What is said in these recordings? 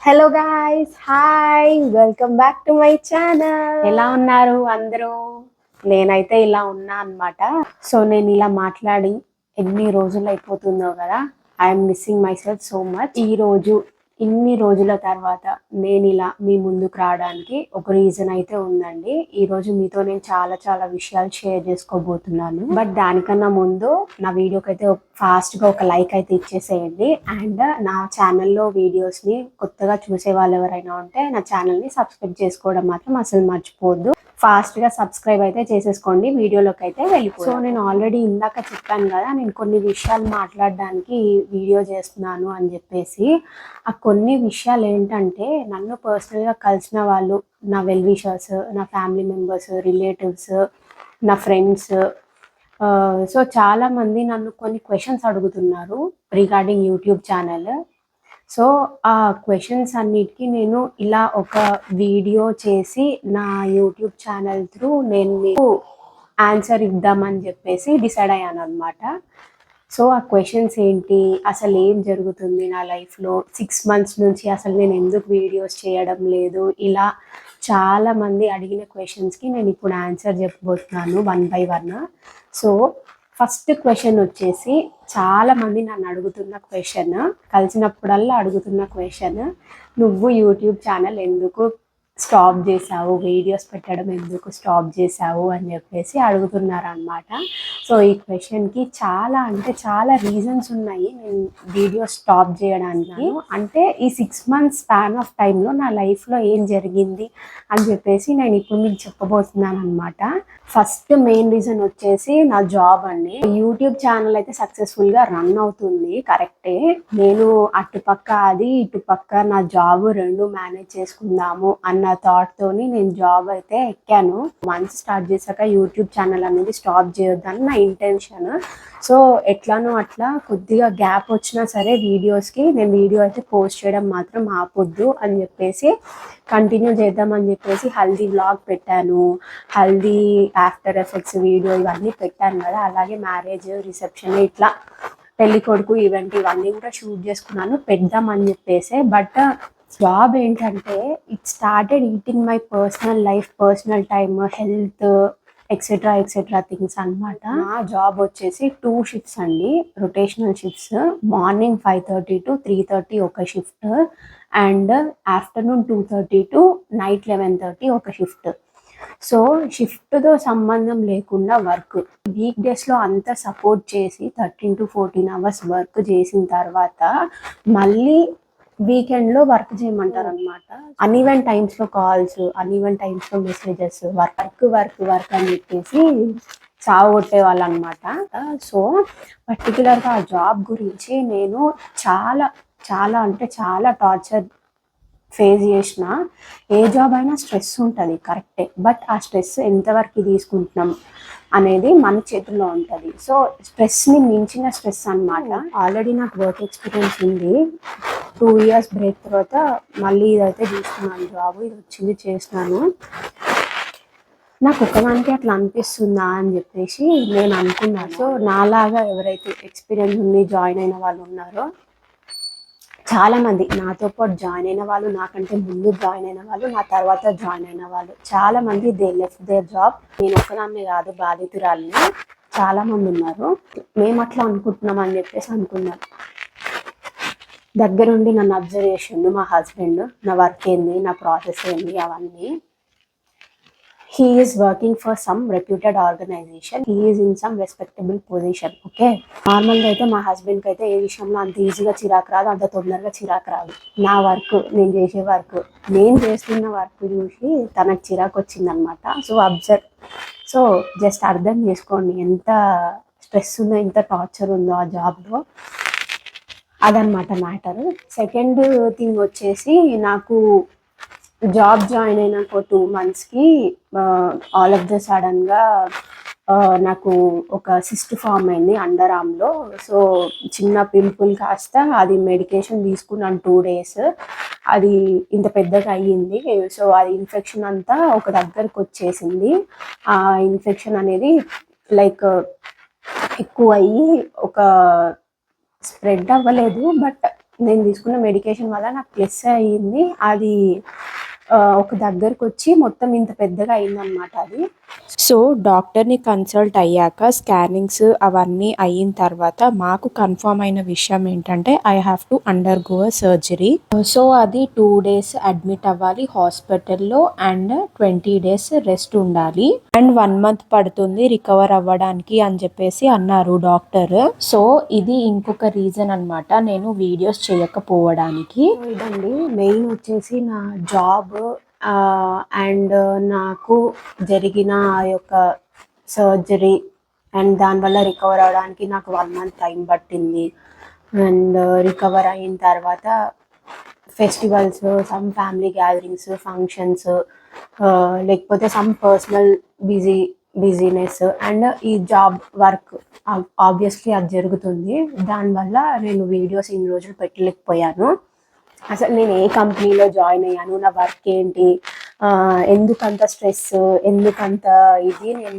Hello guys, hi, welcome back to my channel. ఎలా ఉన్నారు అందరూ? నేనైతే ఇలా ఉన్నా అన్నమాట. సో నేను ఇలా మాట్లాడి ఎన్ని రోజులు అయిపోతుందో కదా. I'm missing my self so much. ఈ రోజు ఇన్ని రోజుల తర్వాత నేను ఇలా మీ ముందుకు రావడానికి ఒక రీజన్ అయితే ఉందండి. ఈ రోజు మీతో నేను చాలా చాలా విషయాలు షేర్ చేసుకోబోతున్నాను. బట్ దానికన్నా ముందు నా వీడియోకి అయితే ఫాస్ట్గా ఒక లైక్ అయితే ఇచ్చేసేయండి. అండ్ నా ఛానల్లో వీడియోస్ని కొత్తగా చూసే వాళ్ళు ఎవరైనా ఉంటే నా ఛానల్ని సబ్స్క్రైబ్ చేసుకోవడం మాత్రం అసలు మర్చిపోవద్దు. ఫాస్ట్గా సబ్స్క్రైబ్ అయితే చేసేసుకోండి. వీడియోలోకి అయితే వెళ్ళిపో. సో నేను ఆల్రెడీ ఇందాక చెప్పాను కదా, నేను కొన్ని విషయాలు మాట్లాడడానికి వీడియో చేస్తున్నాను అని చెప్పేసి. ఆ కొన్ని విషయాలు ఏంటంటే, నన్ను పర్సనల్గా కలిసిన వాళ్ళు, నా వెల్ విషర్స్, నా ఫ్యామిలీ మెంబర్స్, రిలేటివ్స్, నా ఫ్రెండ్స్. సో చాలామంది నన్ను కొన్ని క్వశ్చన్స్ అడుగుతున్నారు రిగార్డింగ్ యూట్యూబ్ ఛానల్. సో ఆ క్వశ్చన్స్ అన్నిటికీ నేను ఇలా ఒక వీడియో చేసి నా యూట్యూబ్ ఛానల్ త్రూ నేను మీకు ఆన్సర్ ఇద్దామని చెప్పేసి డిసైడ్ అయ్యాను అనమాట. సో ఆ క్వశ్చన్స్ ఏంటి, అసలు ఏం జరుగుతుంది నా లైఫ్లో, 6 months నుంచి అసలు నేను ఎందుకు వీడియోస్ చేయడం లేదు, ఇలా చాలామంది అడిగిన క్వశ్చన్స్కి నేను ఇప్పుడు ఆన్సర్ చెప్పబోతున్నాను 1 by 1. సో ఫస్ట్ క్వశ్చన్ వచ్చేసి, చాలామంది నన్ను అడుగుతున్న క్వశ్చన్, కలిసినప్పుడల్లా అడుగుతున్న క్వశ్చన్, నువ్వు యూట్యూబ్ ఛానల్ ఎందుకు స్టాప్ చేసావు, వీడియోస్ పెట్టడం ఎందుకు స్టాప్ చేసావు అని చెప్పేసి అడుగుతున్నారు అనమాట. సో ఈ క్వశ్చన్కి చాలా అంటే చాలా రీజన్స్ ఉన్నాయి నేను వీడియోస్ స్టాప్ చేయడానికి. అంటే ఈ 6 months స్పాన్ ఆఫ్ టైంలో నా లైఫ్లో ఏం జరిగింది అని చెప్పేసి నేను ఇప్పుడు మీకు చెప్పబోతున్నాను అనమాట. ఫస్ట్ మెయిన్ రీజన్ వచ్చేసి నా జాబ్ అండి. యూట్యూబ్ ఛానల్ అయితే సక్సెస్ఫుల్గా రన్ అవుతుంది, కరెక్టే. నేను అటుపక్క అది ఇటుపక్క నా జాబ్ రెండు మేనేజ్ చేసుకుందాము అన్న థాట్ తోని నేను జాబ్ అయితే ఎక్కాను. వన్స్ స్టార్ట్ చేశాక యూట్యూబ్ ఛానల్ అనేది స్టాప్ చేయొద్దని నా ఇంటెన్షన్. సో ఎట్లానో అట్లా కొద్దిగా గ్యాప్ వచ్చినా సరే వీడియోస్కి నేను వీడియో అయితే పోస్ట్ చేయడం మాత్రం ఆపొద్దు అని చెప్పేసి కంటిన్యూ చేద్దామని చెప్పేసి హల్దీ వ్లాగ్ పెట్టాను, హల్దీ ఆఫ్టర్ ఎఫెక్ట్స్ వీడియో ఇవన్నీ పెట్టాను కదా. అలాగే మ్యారేజ్, రిసెప్షన్, ఇట్లా పెళ్లి కొడుకు ఈవెంట్ ఇవన్నీ కూడా షూట్ చేసుకున్నాను పెడదామని చెప్పేసి. బట్ జాబ్ ఏంటంటే it started eating my personal life, personal time, health, etcetera things అనమాట. నా జాబ్ వచ్చేసి 2 shifts అండి, రొటేషనల్ షిఫ్ట్స్. మార్నింగ్ 5:30 to 3:30 ఒక shift, and afternoon 2:30 to night 11:30 ఒక షిఫ్ట్. సో షిఫ్ట్తో సంబంధం లేకుండా వర్క్, వీక్ డేస్లో అంతా సపోర్ట్ చేసి 13 to 14 hours వర్క్ చేసిన తర్వాత మళ్ళీ వీకెండ్లో వర్క్ చేయమంటారు అనమాట. అన్ఈవెన్ టైమ్స్లో కాల్స్, అన్ఈవెన్ టైమ్స్లో మెసేజెస్, వర్క్ అని చెప్పేసి సాగొట్టే వాళ్ళు అనమాట. సో పర్టికులర్గా ఆ జాబ్ గురించి నేను చాలా చాలా అంటే చాలా టార్చర్ ఫేస్ చేసిన. ఏ జాబ్ అయినా స్ట్రెస్ ఉంటుంది, కరెక్టే. బట్ ఆ స్ట్రెస్ ఎంతవరకు తీసుకుంటున్నాం అనేది మన చేతుల్లో ఉంటుంది. సో స్ట్రెస్ని మించిన స్ట్రెస్ అనమాట. ఆల్రెడీ నాకు వర్క్ ఎక్స్పీరియన్స్ ఉంది. 2 years బ్రేక్ తర్వాత మళ్ళీ ఇదైతే తీసుకున్నాను జాబ్. ఇది వచ్చింది, చేసినాను. నాకు ఒకదానికి అట్లా అనిపిస్తుందా అని చెప్పేసి నేను అనుకున్నాను. సో నాలాగా ఎవరైతే ఎక్స్పీరియన్స్ ఉండి జాయిన్ అయిన వాళ్ళు ఉన్నారో, చాలామంది నాతో పాటు జాయిన్ అయిన వాళ్ళు, నాకంటే ముందు జాయిన్ అయిన వాళ్ళు, నా తర్వాత జాయిన్ అయిన వాళ్ళు, చాలామంది దే లెఫ్ట్ దేర్ జాబ్. నేను ఒక్కదాన్ని కాదు బాధితురాలిని, చాలామంది ఉన్నారు. మేము అట్లా అనుకుంటున్నాం అని చెప్పేసి అనుకున్నాను. దగ్గరుండి నన్ను అబ్జర్వ్ చేసిండు మా హస్బెండ్, నా వర్క్ ఏంది, నా ప్రాసెస్ ఏంది, అవన్నీ. He is working for some reputed organization. He is in some respectable position. Okay, నార్మల్గా అయితే మా హస్బెండ్కి అయితే ఏ విషయంలో అంత ఈజీగా చిరాకు రాదు, అంత తొందరగా చిరాకు రాదు. నా వర్క్, నేను చేసే వర్క్, నేను చేస్తున్న వర్క్ చూసి తనకు చిరాకు వచ్చిందనమాట. సో అబ్జర్వ్, సో జస్ట్ అర్థం చేసుకోండి ఎంత స్ట్రెస్ ఉందో, ఎంత టార్చర్ ఉందో ఆ జాబ్లో. అదనమాట మ్యాటర్. సెకండ్ థింగ్ వచ్చేసి, నాకు జాబ్ జాయిన్ అయినాక 2 monthsకి ఆల్ ఆఫ్ ద సడన్గా నాకు ఒక సిస్ట్ ఫామ్ అయింది అండర్ ఆర్మ్లో. సో చిన్న పింపుల్ కాస్త అది మెడికేషన్ తీసుకున్నాను 2 days, అది ఇంత పెద్దగా అయ్యింది. సో అది ఇన్ఫెక్షన్ అంతా ఒక దగ్గరకు వచ్చేసింది. ఆ ఇన్ఫెక్షన్ అనేది లైక్ ఎక్కువ అయ్యి ఒక స్ప్రెడ్ అవ్వలేదు, బట్ నేను తీసుకున్న మెడికేషన్ వల్ల నాకు ప్లస్ అయ్యింది. అది ఒక దగ్గరకు వచ్చి మొత్తం ఇంత పెద్దగా అయిందనమాట అది. సో డాక్టర్ని కన్సల్ట్ అయ్యాక స్కానింగ్స్ అవన్నీ అయిన తర్వాత మాకు కన్ఫర్మ్ అయిన విషయం ఏంటంటే I have to under go surgery. So అది 2 days అడ్మిట్ అవ్వాలి హాస్పిటల్లో అండ్ 20 days రెస్ట్ ఉండాలి అండ్ 1 month పడుతుంది రికవర్ అవ్వడానికి అని చెప్పేసి అన్నారు డాక్టర్. సో ఇది ఇంకొక రీజన్ అనమాట నేను వీడియోస్ చేయకపోవడానికి. ఇదండి మెయిన్ వచ్చేసి నా జాబ్ అండ్ నాకు జరిగిన ఆ యొక్క సర్జరీ అండ్ దానివల్ల రికవర్ అవడానికి నాకు 1 month టైం పట్టింది. అండ్ రికవర్ అయిన తర్వాత festivals, some family gatherings, functions, లేకపోతే సమ్ పర్సనల్ బిజీనెస్ అండ్ ఈ జాబ్ వర్క్ ఆబ్వియస్లీ అది జరుగుతుంది. దానివల్ల నేను వీడియోస్ ఇన్ని రోజులు పెట్టలేకపోయాను. అసలు నేను ఏ కంపెనీలో జాయిన్ అయ్యాను, నా వర్క్ ఏంటి, ఎందుకంత స్ట్రెస్, ఎందుకంత ఇది నేను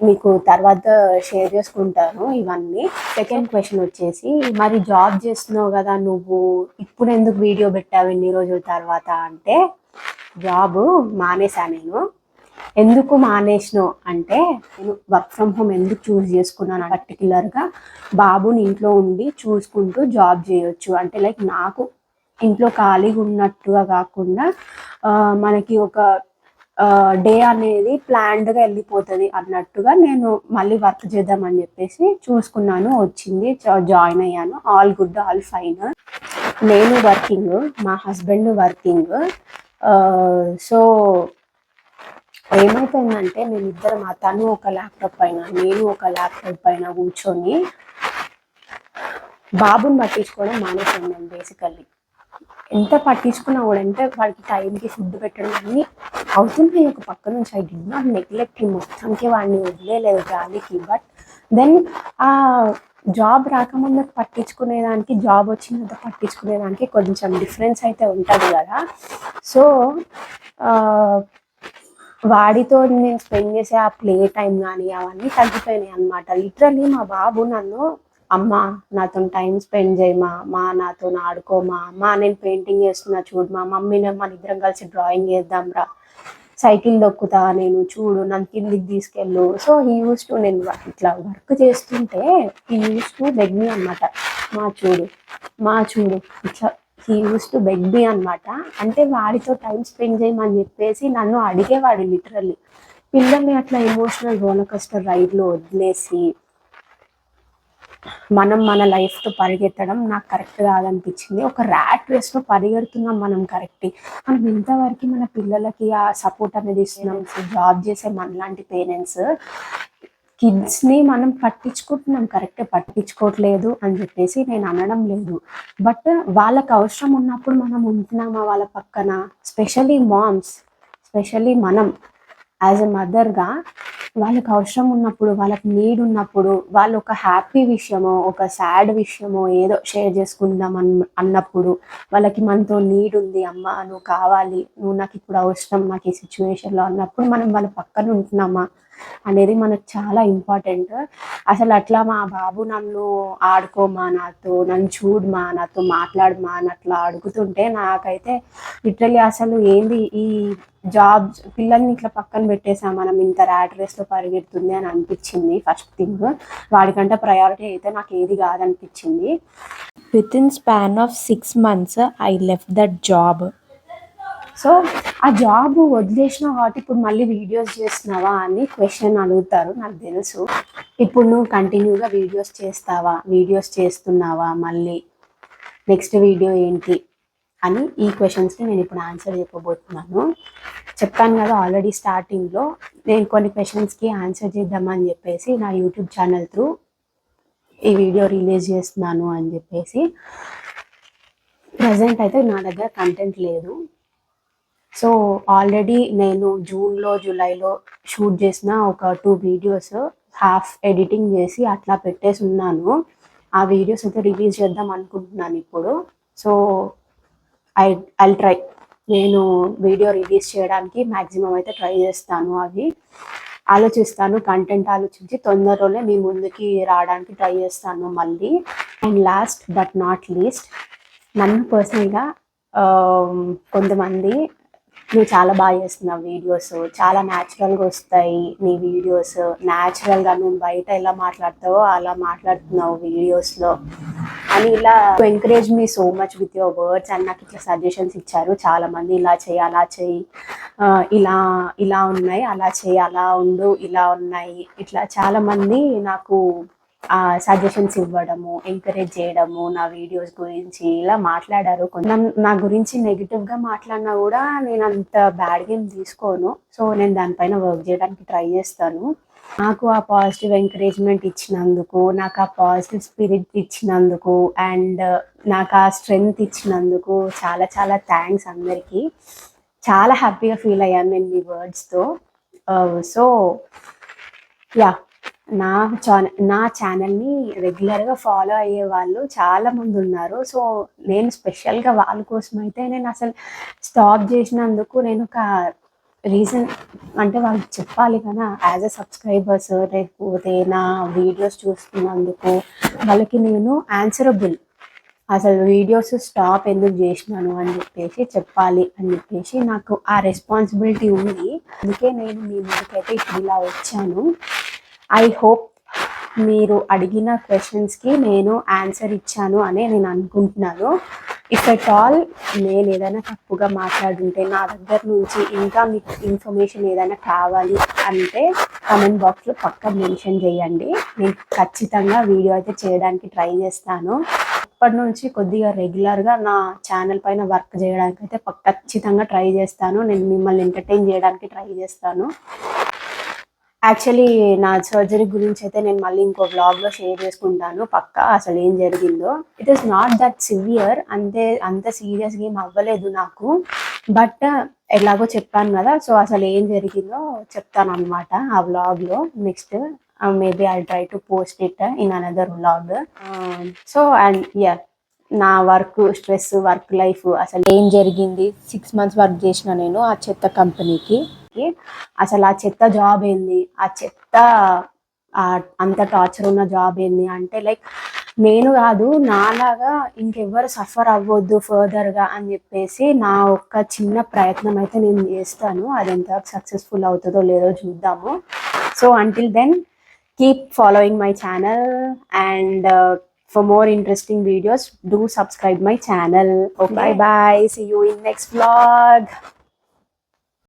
మీకు తర్వాత షేర్ చేసుకుంటాను ఇవన్నీ. సెకండ్ క్వశ్చన్ వచ్చేసి, మరి జాబ్ చేస్తున్నావు కదా నువ్వు, ఇప్పుడు ఎందుకు వీడియో పెట్టావు ఇన్ని రోజుల తర్వాత అంటే, జాబ్ మానేసా నేను. ఎందుకు మానేసినావు అంటే, నేను వర్క్ ఫ్రమ్ హోమ్ ఎందుకు చూస్ చేసుకున్నాను పర్టికులర్గా, బాబుని ఇంట్లో ఉండి చూసుకుంటూ జాబ్ చేయొచ్చు అంటే లైక్ నాకు ఇంట్లో ఖాళీగా ఉన్నట్టుగా కాకుండా మనకి ఒక డే అనేది ప్లాన్డ్గా వెళ్ళిపోతుంది అన్నట్టుగా నేను మళ్ళీ వర్క్ చేద్దామని చెప్పేసి చూసుకున్నాను, వచ్చింది, జాయిన్ అయ్యాను. All good, all fine. నేను వర్కింగ్, మా హస్బెండ్ వర్కింగ్. సో ఏమైపోయిందంటే మేమిద్దరం, తను ఒక ల్యాప్టాప్ పైన, నేను ఒక ల్యాప్టాప్ పైన కూర్చొని బాబుని పట్టించుకోవడం మానేసాను నేను. బేసికల్లీ ఎంత పట్టించుకున్నా కూడా, అంటే వాడికి టైంకి ఫుడ్ పెట్టడం అన్నీ అవుతున్నాయి ఒక పక్క నుంచి. ఐ డి నాట్ నెగ్లెక్ట్ మొత్తానికి వాడిని వదిలేదు గాలికి. బట్ దెన్ ఆ జాబ్ రాకముందు పట్టించుకునేదానికి, జాబ్ వచ్చినంత పట్టించుకునేదానికి కొంచెం డిఫరెన్స్ అయితే ఉంటుంది కదా. సో వాడితో నేను స్పెండ్ చేసే ఆ ప్లే టైం కానీ అవన్నీ తగ్గిపోయినాయి అనమాట. లిటరల్లీ మా బాబు నన్ను, అమ్మ నాతో టైం స్పెండ్ చేయమా, నాతో ఆడుకోమా, నేను పెయింటింగ్ చేస్తున్నా చూడమా, మమ్మీ మన ఇద్దరం కలిసి డ్రాయింగ్ చేద్దాం రా, సైకిల్ దొక్కుతా నేను చూడు, నన్ను కిందికి తీసుకెళ్ళు. సో హీ యూస్ టు, నేను ఇట్లా వర్క్ చేస్తుంటే హీ యూస్ టు బెగ్ మీ అనమాట, మా చూడు ఇట్లా హీ యూస్ టు బెగ్ మీ అనమాట. అంటే వాడితో టైం స్పెండ్ చేయమని చెప్పేసి నన్ను అడిగేవాడు లిటరల్లీ. పిల్లల్ని అట్లా ఎమోషనల్ రోలర్ కోస్టర్ రైడ్లో వదిలేసి మనం మన లైఫ్తో పరిగెత్తడం నాకు కరెక్ట్ కాదనిపించింది. ఒక ర్యాట్ రేస్లో పరిగెడుతున్నాం మనం కరెక్ట్, మనం ఇంతవరకు మన పిల్లలకి ఆ సపోర్ట్ అనేది ఇస్తున్నాం. జాబ్ చేసే మనలాంటి పేరెంట్స్ కిడ్స్ని మనం పట్టించుకుంటున్నాం, కరెక్ట్ పట్టించుకోవట్లేదు అని చెప్పేసి నేను అనడం లేదు. బట్ వాళ్ళకి అవసరం ఉన్నప్పుడు మనం ఉంటున్నామా వాళ్ళ పక్కన, స్పెషల్లీ మామ్స్, స్పెషల్లీ మనం యాజ్ ఎ మదర్గా వాళ్ళకి అవసరం ఉన్నప్పుడు, వాళ్ళకి నీడ్ ఉన్నప్పుడు, వాళ్ళు ఒక హ్యాపీ విషయమో ఒక సాడ్ విషయమో ఏదో షేర్ చేసుకుందాం అన్నప్పుడు, వాళ్ళకి మనతో నీడ్ ఉంది, అమ్మ నువ్వు కావాలి, నువ్వు నాకు ఇప్పుడు అవసరం, నాకు ఈ సిచ్యువేషన్లో అన్నప్పుడు మనం వాళ్ళ పక్కన ఉంటున్నామా అనేది మనకు చాలా ఇంపార్టెంట్. అసలు అట్లా మా బాబు నన్ను ఆడుకోమా, నన్ను చూడమా, నాతో మాట్లాడమా అని అట్లా అడుగుతుంటే నాకైతే లిటరల్లీ అసలు ఏంది ఈ జాబ్, పిల్లల్ని ఇట్లా పక్కన పెట్టేసా మనం, ఇంత ర్యాట్ రేస్లో పరిగెడుతుంది అని అనిపించింది ఫస్ట్ థింగ్. వాడికంటే ప్రయారిటీ అయితే నాకు ఏది కాదనిపించింది. With in span of 6 months I left that job. So ఆ జాబ్ వదిలేసిన కాబట్టి ఇప్పుడు మళ్ళీ వీడియోస్ చేస్తున్నావా అని క్వశ్చన్ అడుగుతారు, నాకు తెలుసు. ఇప్పుడు నువ్వు కంటిన్యూగా వీడియోస్ చేస్తున్నావా, మళ్ళీ నెక్స్ట్ వీడియో ఏంటి అని ఈ క్వశ్చన్స్కి నేను ఇప్పుడు ఆన్సర్ చెప్పబోతున్నాను. చెప్పాను కదా ఆల్రెడీ స్టార్టింగ్లో, నేను కొన్ని క్వశ్చన్స్కి ఆన్సర్ చేద్దామని చెప్పేసి నా యూట్యూబ్ ఛానల్ త్రూ ఈ వీడియో రిలీజ్ చేస్తున్నాను అని చెప్పేసి. ప్రజెంట్ అయితే నా దగ్గర కంటెంట్ లేదు. సో ఆల్రెడీ నేను జూన్లో జూలైలో షూట్ చేసిన ఒక 2 వీడియోస్ హాఫ్ ఎడిటింగ్ చేసి అట్లా పెట్టేసి ఉన్నాను. ఆ వీడియోస్ అయితే రిలీజ్ చేద్దాం అనుకుంటున్నాను ఇప్పుడు. సో ఐల్ ట్రై, నేను వీడియో రిలీజ్ చేయడానికి మ్యాక్సిమం అయితే ట్రై చేస్తాను. అవి ఆలోచిస్తాను, కంటెంట్ ఆలోచించి తొందరలోనే మీ ముందుకి రావడానికి ట్రై చేస్తాను మళ్ళీ. And last but not least, నన్ను పర్సనల్గా కొంతమంది నువ్వు చాలా బాగా చేస్తున్నావు వీడియోస్, చాలా న్యాచురల్గా వస్తాయి నీ వీడియోస్, న్యాచురల్గా నువ్వు బయట ఎలా మాట్లాడతావో అలా మాట్లాడుతున్నావు వీడియోస్లో అని ఇలా encourage me so much with your words అని నాకు ఇట్లా సజెషన్స్ ఇచ్చారు చాలామంది. ఇలా చేయి, అలా చేయి, ఇలా ఇలా ఉన్నాయి, అలా చేయి, అలా ఉండు, ఇలా ఉన్నాయి, ఇట్లా చాలామంది నాకు సజెషన్స్ ఇవ్వడము, ఎంకరేజ్ చేయడము, నా వీడియోస్ గురించి ఇలా మాట్లాడారు. కొంచెం నా గురించి నెగిటివ్గా మాట్లాడినా కూడా నేను అంత బ్యాడ్గా ఏం తీసుకోను. సో నేను దానిపైన వర్క్ చేయడానికి ట్రై చేస్తాను. నాకు ఆ పాజిటివ్ ఎంకరేజ్మెంట్ ఇచ్చినందుకు, నాకు ఆ పాజిటివ్ స్పిరిట్ ఇచ్చినందుకు అండ్ నాకు ఆ స్ట్రెంగ్త్ ఇచ్చినందుకు చాలా చాలా థ్యాంక్స్ అందరికీ. చాలా హ్యాపీగా ఫీల్ అయ్యాను నేను మీ వర్డ్స్తో. సో యా, నా ఛానల్ని రెగ్యులర్గా ఫాలో అయ్యే వాళ్ళు చాలామంది ఉన్నారు. సో నేను స్పెషల్గా వాళ్ళ కోసం అయితే నేను అసలు స్టాప్ చేసినందుకు నేను ఒక రీజన్ అంటే వాళ్ళకి చెప్పాలి కదా, యాజ్ అ సబ్స్క్రైబర్స్, లేకపోతే నా వీడియోస్ చూస్తున్నందుకు వాళ్ళకి నేను ఆన్సరబుల్. అసలు వీడియోస్ స్టాప్ ఎందుకు చేసినాను అని చెప్పేసి చెప్పాలి అని చెప్పేసి నాకు ఆ రెస్పాన్సిబిలిటీ ఉంది. అందుకే నేను మీ ముందుకైతే ఇప్పుడు ఇలా వచ్చాను. ఐ హోప్ మీరు అడిగిన క్వశ్చన్స్కి నేను ఆన్సర్ ఇచ్చాను అనే నేను అనుకుంటున్నాను. ఇఫ్ ఎట్ ఆల్ నేను ఏదైనా తప్పుగా మాట్లాడుంటే, నా దగ్గర నుంచి ఇంకా మీకు ఇన్ఫర్మేషన్ ఏదైనా కావాలి అంటే కామెంట్ బాక్స్లో పక్కా మెన్షన్ చేయండి. నేను ఖచ్చితంగా వీడియో అయితే చేయడానికి ట్రై చేస్తాను. ఇప్పటి నుంచి కొద్దిగా రెగ్యులర్గా నా ఛానల్ పైన వర్క్ చేయడానికి అయితే ఖచ్చితంగా ట్రై చేస్తాను. నేను మిమ్మల్ని ఎంటర్టైన్ చేయడానికి ట్రై చేస్తాను. యాక్చువల్లీ నా సర్జరీ గురించి అయితే నేను మళ్ళీ ఇంకో వ్లాగ్లో షేర్ చేసుకుంటాను పక్కా, అసలు ఏం జరిగిందో. It is not that severe, అంత సీరియస్గా ఏం అవ్వలేదు నాకు. బట్ ఎలాగో చెప్పాను కదా, సో అసలు ఏం జరిగిందో చెప్తాను అనమాట ఆ వ్లాగ్లో. Next maybe I try to post it in another vlog. So and yeah, నా వర్క్ స్ట్రెస్, వర్క్ లైఫ్ అసలు ఏం జరిగింది. 6 months వర్క్ చేసిన నేను ఆ చెత్త కంపెనీకి. అసలు ఆ చెత్త జాబ్ ఏంది, ఆ చెత్త అంత టార్చర్ ఉన్న జాబ్ ఏంది అంటే, లైక్ నేను కాదు, నాలాగా ఇంకెవ్వరు సఫర్ అవ్వద్దు ఫర్దర్గా అని చెప్పేసి నా ఒక్క చిన్న ప్రయత్నం అయితే నేను చేస్తాను. అది ఎంతవరకు సక్సెస్ఫుల్ అవుతుందో లేదో చూద్దాము. So until then keep following my channel and for more interesting videos do subscribe my channel. Okay, bye bye, see you in next vlog.